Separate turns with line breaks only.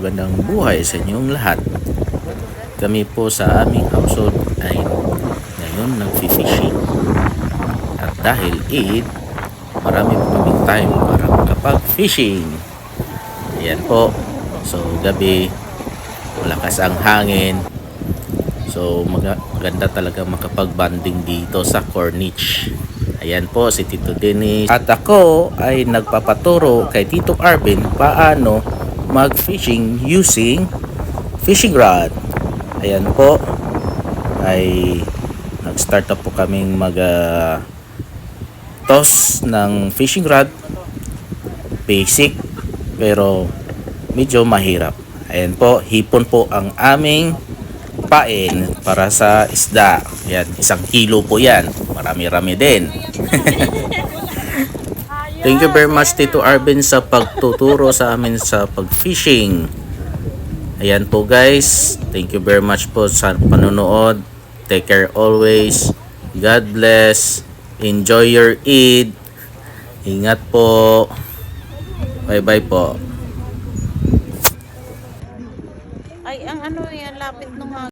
magandang buhay sa inyong lahat. Kami po sa aming household ay ngayon nag-fishing. At dahil Eid, marami po kaming time para makapag-fishing. Ayan po. So gabi, malakas ang hangin. So maganda talaga makapag-banding dito sa Corniche. Ayan po si Tito Dennis. At ako ay nagpapaturo kay Tito Arvin paano mag-fishing using fishing rod. Ayan po ay nag-start up po kaming toss ng fishing rod. Basic pero medyo mahirap. Ayan po, hipon po ang aming pain para sa isda. Yan, 1 kilo po yan. Marami-rami din. Thank you very much Tito Arvin sa pagtuturo sa amin sa pag-fishing. Ayan po guys. Thank you very much po sa panonood. Take care always. God bless. Enjoy your Eid. Ingat po. Bye-bye po.
Ay, ang ano yan, lapit nung